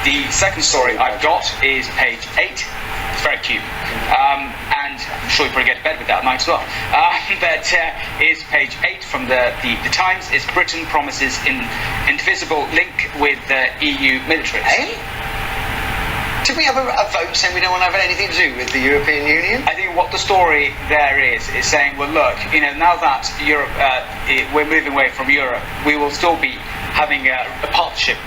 The second story I've got is page 8. It's very cute. And I'm sure you probably get to bed with that night as well. But is page 8 from the Times. Is Britain promises indivisible link with the EU military. Did we have a vote saying we don't want to have anything to do with the European Union? I think what the story there is saying, well, look, now that Europe, we're moving away from Europe, we will still be having a partnership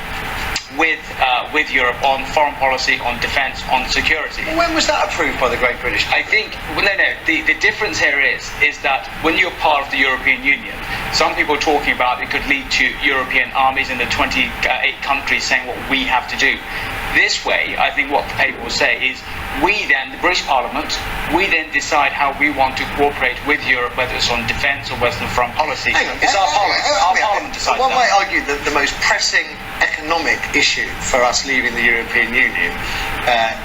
with Europe on foreign policy, on defence, on security. Well, when was that approved by the Great British? I think, the difference here is that when you're part of the European Union, some people are talking about it could lead to European armies in the 28 countries saying what we have to do. This way, I think what the paper will say is we then, the British Parliament, we then decide how we want to cooperate with Europe, whether it's on defence or whether it's on foreign policy. Hang on, it's our Parliament. Our Parliament decides One that. might argue that the most pressing economic issue for us leaving the European Union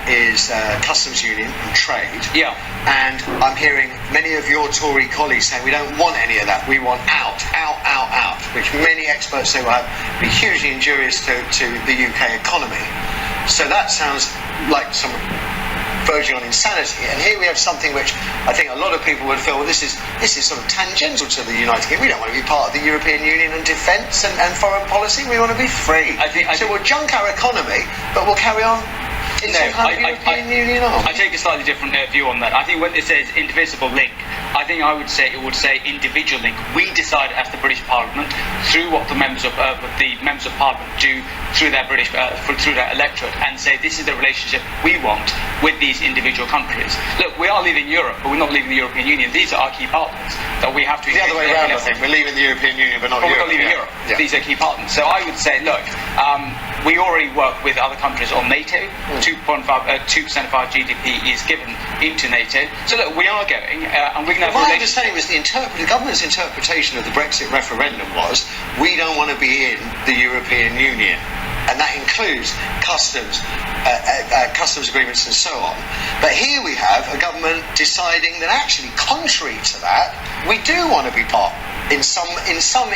is customs union and trade. Yeah. And I'm hearing many of your Tory colleagues saying we don't want any of that. We want out, which many experts say will be hugely injurious to the UK economy. So that sounds like some verging on insanity, and here we have something which I think a lot of people would feel, well, this is sort of tangential to the United Kingdom. We don't want to be part of the European Union and defence and foreign policy. We want to be free. So we'll junk our economy, but we'll carry on in some kind of European Union arm. I take a slightly different view on that. I think when it says indivisible link, I think it would say individual link. We decide as the British Parliament, through what the members of Parliament do through their through their electorate, and say this is the relationship we want with these individual countries. Look, we are leaving Europe, but we're not leaving the European Union. These are our key partners that we have to. The other way around, I think. We're leaving the European Union, but not Europe. We're not leaving Europe. Yeah. These are key partners. So I would say, look, we already work with other countries on NATO. 2% of our GDP is given into NATO. So look, we are going, and we're going to have. My understanding was the government's interpretation of the Brexit referendum was we don't want to be in the European Union. And that includes customs agreements and so on. But here we have a government deciding that actually, contrary to that, we do want to be part, in some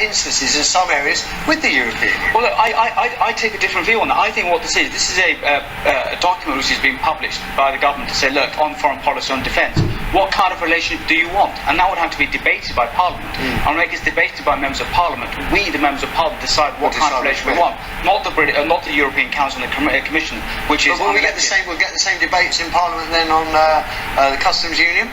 instances, in some areas, with the European Union. Well, look, I take a different view on that. I think what this is a document which is being published by the government to say, look, on foreign policy, on defence, what kind of relationship do you want? And that would have to be debated by Parliament. And when it gets debated by members of Parliament, we, the members of Parliament, decide what kind of relationship we want. Not the European Council and the Commission, which is. But will we get the same debates in Parliament then on the customs union?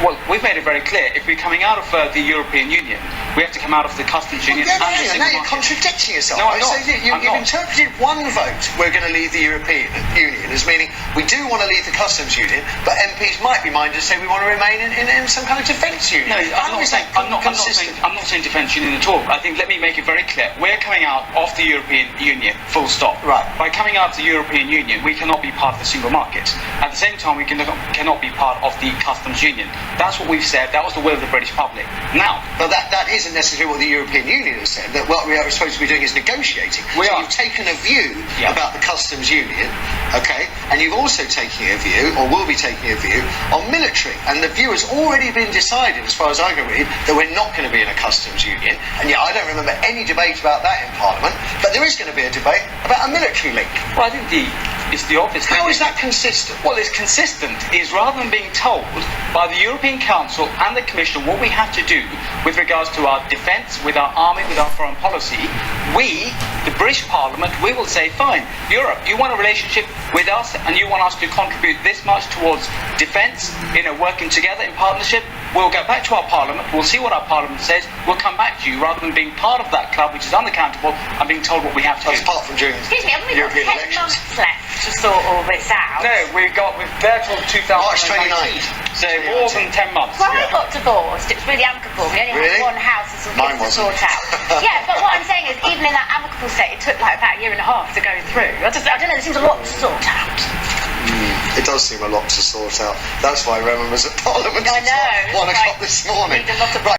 Well, we've made it very clear. If we're coming out of the European Union, we have to come out of the customs union. Now you're contradicting yourself. No, I'm not. So you've interpreted one vote, we're going to leave the European Union, as meaning we do want to leave the customs union, but MPs might be minded to say we want to remain in some kind of defence union. No, I'm not saying defence union at all. I think, let me make it very clear. We're coming out of the European Union, full stop. Right. By coming out of the European Union, we cannot be part of the single market. At the same time, we cannot be part of the customs union. That's what we've said. That was the will of the British public. Now, but that isn't necessarily what the European Union has said. That what we are supposed to be doing is negotiating. You've taken a view about the customs union, okay, and you've also taken a view, or will be taking a view, on military. And the view has already been decided, as far as I can read, that we're not going to be in a customs union. And yet I don't remember any debate about that in Parliament. But there is going to be a debate about a military link. Well, I think it's the obvious. How is that consistent? Well, it's consistent is rather than being told by the European Council and the Commission what we have to do with regards to our defence, with our army, with our foreign policy, we, the British Parliament, we will say, fine, Europe, you want a relationship with us and you want us to contribute this much towards defence, working together in partnership, we'll go back to our Parliament, we'll see what our Parliament says, we'll come back to you, rather than being part of that club which is unaccountable and being told what we have to do. Apart from during Excuse me, haven't we got 10 elections. months left to sort all this out? No, we're there till 2019. March 29th. So more than 10 months. When I got divorced, it was really amicable. We only had one house and some kids to sort out. Yeah, but what I'm saying is, even in that amicable state, it took like about a year and a half to go through. I don't know, there seems a lot to sort out. It does seem a lot to sort out. That's why Rehman was at Parliament I know. at 1 o'clock this morning. Need a lot of